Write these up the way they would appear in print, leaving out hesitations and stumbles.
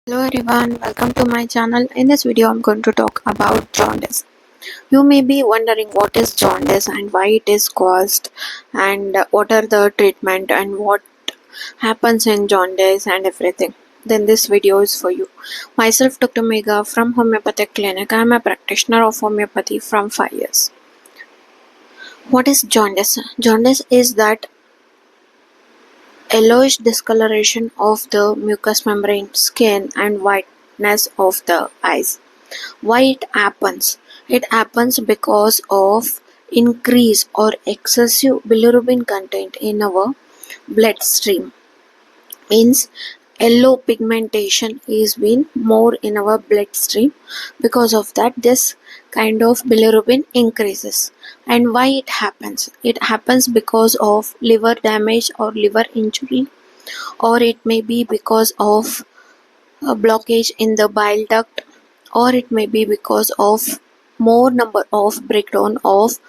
Hello everyone, welcome to my channel. In this video, I'm going to talk about jaundice. You may be wondering what is jaundice and why it is caused, and what are the treatment and what happens in jaundice and everything. Then this video is for you. Myself, Dr. Megha from Homeopathic Clinic. I am a practitioner of homeopathy from 5 years. What is jaundice? Jaundice is that yellowish discoloration of the mucous membrane, skin, and whiteness of the eyes. Why it happens? It happens because of increase or excessive bilirubin content in our bloodstream. Means yellow pigmentation is been more in our bloodstream. Because of that, this kind of bilirubin increases. And why it happens? It happens because of liver damage or liver injury, or it may be because of a blockage in the bile duct, or it may be because of more number of breakdown of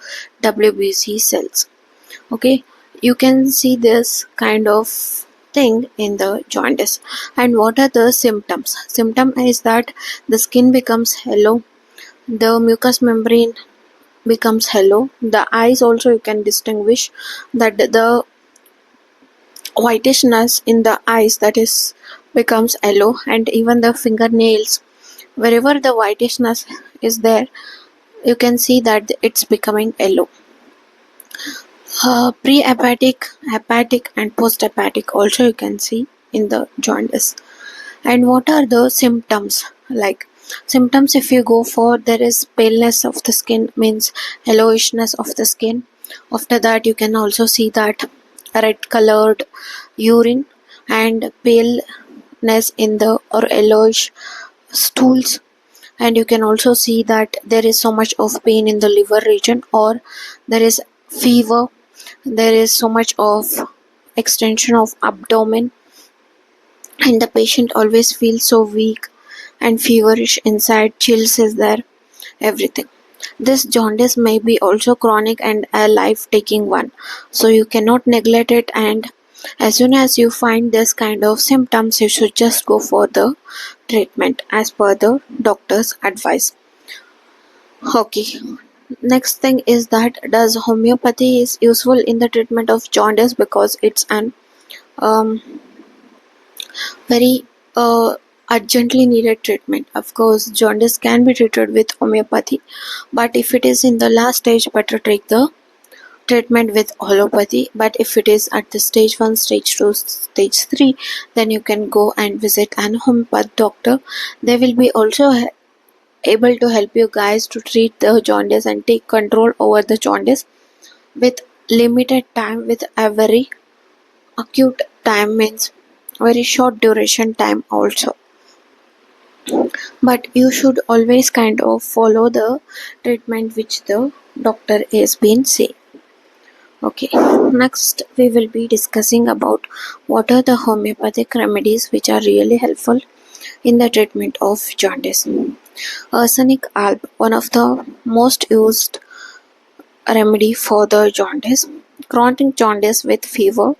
WBC cells. Okay, you can see this kind of thing in the jaundice. And what are the symptoms? Symptom is that the skin becomes yellow, the mucous membrane becomes yellow, the eyes also you can distinguish that the whitishness in the eyes that is becomes yellow, and even the fingernails, wherever the whitishness is there, you can see that it's becoming yellow. Pre-hepatic, hepatic, and post-hepatic also you can see in the jaundice. And what are the symptoms? Like symptoms, if you go for, there is paleness of the skin, means yellowishness of the skin. After that, you can also see that red colored urine and paleness in the or yellowish stools. And you can also see that there is so much of pain in the liver region, or there is fever, there is so much of extension of abdomen, and the patient always feels so weak and feverish inside, chills is there, everything. This jaundice may be also chronic and a life taking one, so you cannot neglect it. And as soon as you find this kind of symptoms, you should just go for the treatment as per the doctor's advice. Okay, next thing is that does homeopathy is useful in the treatment of jaundice? Because it's an um, very urgently needed treatment. Of course, jaundice can be treated with homeopathy, but if it is in the last stage, better take the treatment with allopathy. But if it is at the stage 1, stage 2, stage 3, then you can go and visit an homeopath doctor. They will be also able to help you guys to treat the jaundice and take control over the jaundice with limited time, with a very acute time, means very short duration time also. But you should always kind of follow the treatment which the doctor is been saying. Okay, next we will be discussing about what are the homeopathic remedies which are really helpful in the treatment of jaundice. Arsenic alb, one of the most used remedy for the jaundice. Chronic jaundice with fever,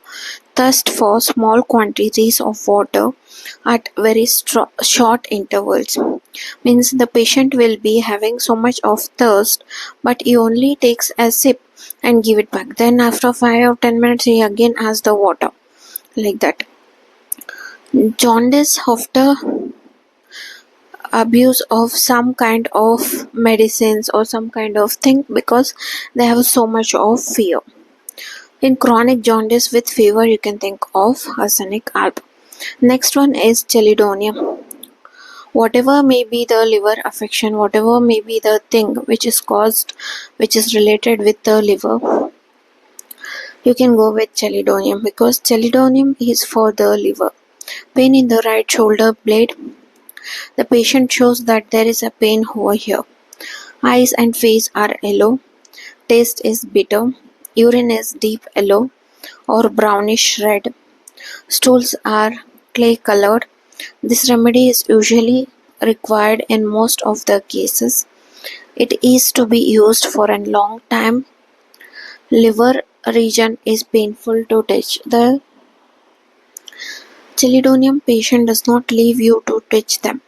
thirst for small quantities of water at very short intervals. Means the patient will be having so much of thirst, but he only takes a sip and give it back. Then after 5 or 10 minutes, he again has the water, like that. Jaundice after abuse of some kind of medicines or some kind of thing, because they have so much of fear. In chronic jaundice with fever, you can think of arsenic alb. Next one is chelidonium. Whatever may be the liver affection, whatever may be the thing which is caused, which is related with the liver, you can go with chelidonium, because chelidonium is for the liver. Pain in the right shoulder blade. The patient shows that there is a pain over here. Eyes and face are yellow. Taste is bitter. Urine is deep yellow or brownish red. Stools are clay colored. This remedy is usually required in most of the cases. It is to be used for a long time. Liver region is painful to touch. The chelidonium patient does not leave you to touch them,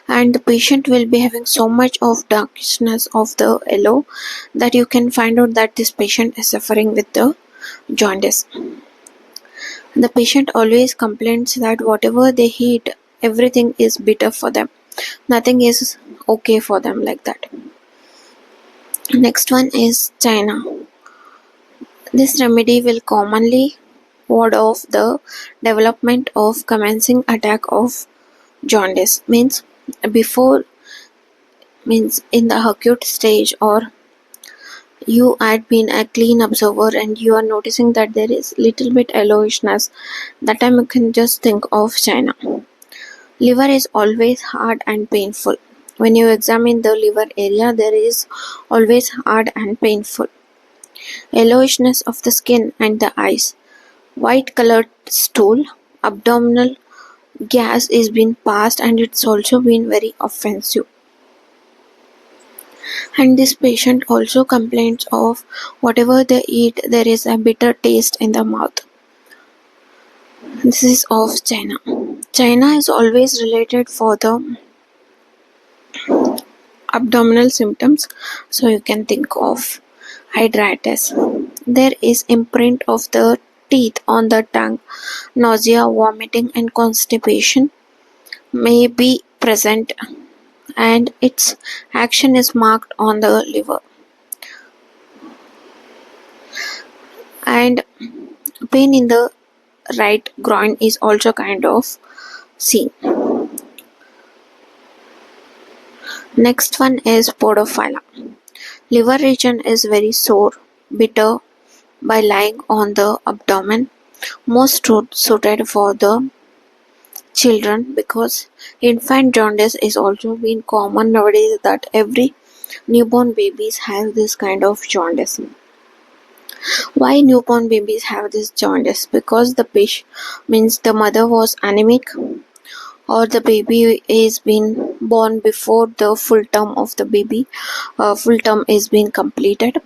and the patient will be having so much of darkness of the yellow that you can find out that this patient is suffering with the jaundice. The patient always complains that whatever they eat, everything is bitter for them. Nothing is okay for them like that. Next one is China. This remedy will commonly ward off the development of commencing attack of jaundice. Means in the acute stage, or you had been a clean observer and you are noticing that there is little bit yellowishness. That time you can just think of China. Liver is always hard and painful. When you examine the liver area, there is always hard and painful. Yellowishness of the skin and the eyes. White colored stool. Abdominal gas is being passed and it's also been very offensive. And this patient also complains of whatever they eat, there is a bitter taste in the mouth. This is of China. China is always related for the abdominal symptoms, so you can think of hydritis. There is imprint of the teeth on the tongue. Nausea, vomiting and constipation may be present, and its action is marked on the liver. And pain in the right groin is also kind of seen. Next one is podophylla. Liver region is very sore, bitter by lying on the abdomen. Most suited for the children, because infant jaundice is also been common nowadays that every newborn babies have this kind of jaundice. Why newborn babies have this jaundice? Because the the mother was anemic, or the baby is been born before the full term of the baby, full term is being completed,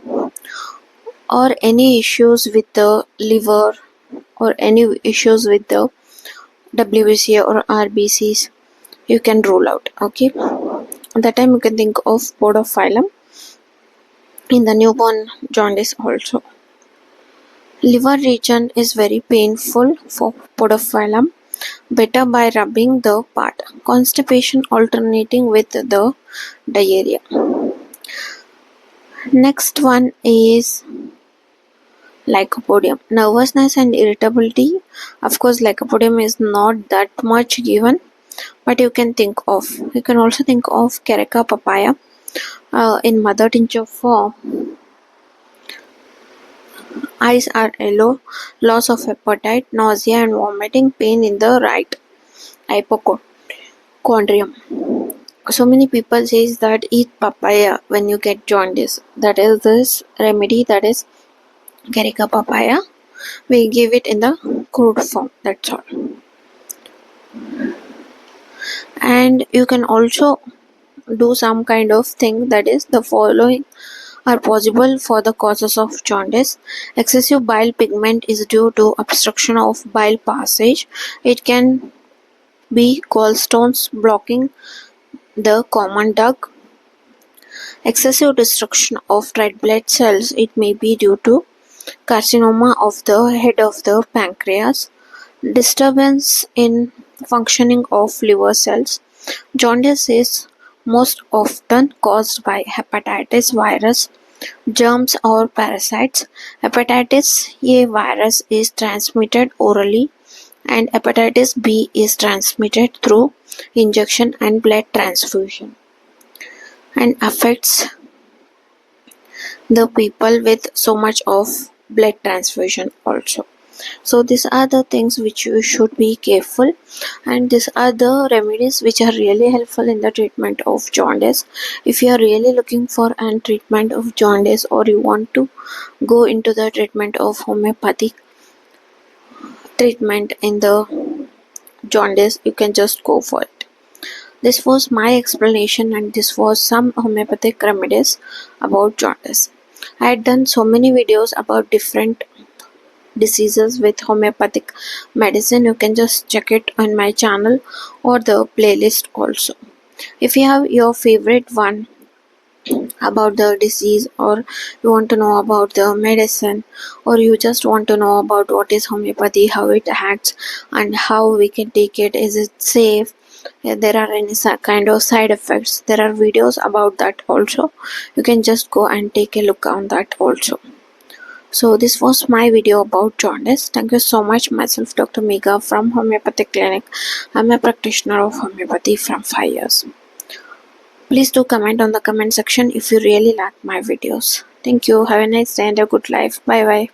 or any issues with the liver, or any issues with the WBC or RBCs, you can rule out. Okay, at that time you can think of podophyllum in the newborn jaundice also. Liver region is very painful for podophyllum, better by rubbing the part. Constipation alternating with the diarrhea. Next one is lycopodium. Nervousness and irritability. Of course, lycopodium is not that much given, but you can think of. You can also think of Carica papaya in mother tincture form. Eyes are yellow, loss of appetite, nausea and vomiting, pain in the right hypochondrium. So many people says that eat papaya when you get jaundice. That is this remedy, that is Carica papaya. We give it in the crude form, that's all. And you can also do some kind of thing, that is the following are possible for the causes of jaundice. Excessive bile pigment is due to obstruction of bile passage. It can be gallstones blocking the common duct. Excessive destruction of red blood cells, it may be due to carcinoma of the head of the pancreas. Disturbance in functioning of liver cells. Jaundice is most often caused by hepatitis virus, germs or parasites. Hepatitis A virus is transmitted orally, and hepatitis B is transmitted through injection and blood transfusion, and affects the people with so much of blood transfusion also. So these are the things which you should be careful, and these are the remedies which are really helpful in the treatment of jaundice. If you are really looking for an treatment of jaundice, or you want to go into the treatment of homeopathic treatment in the jaundice, you can just go for it. This was my explanation, and this was some homeopathic remedies about jaundice. I had done so many videos about different diseases with homeopathic medicine, you can just check it on my channel or the playlist also. If you have your favorite one about the disease, or you want to know about the medicine, or you just want to know about what is homeopathy, how it acts, and how we can take it, is it safe, there are any kind of side effects, there are videos about that also. You can just go and take a look on that also. So this was my video about jaundice. Thank you so much. Myself Dr. Mega from Homeopathic Clinic. I'm a practitioner of homeopathy from 5 years. Please do comment on the comment section if you really like my videos. Thank you. Have a nice day and a good life. Bye bye.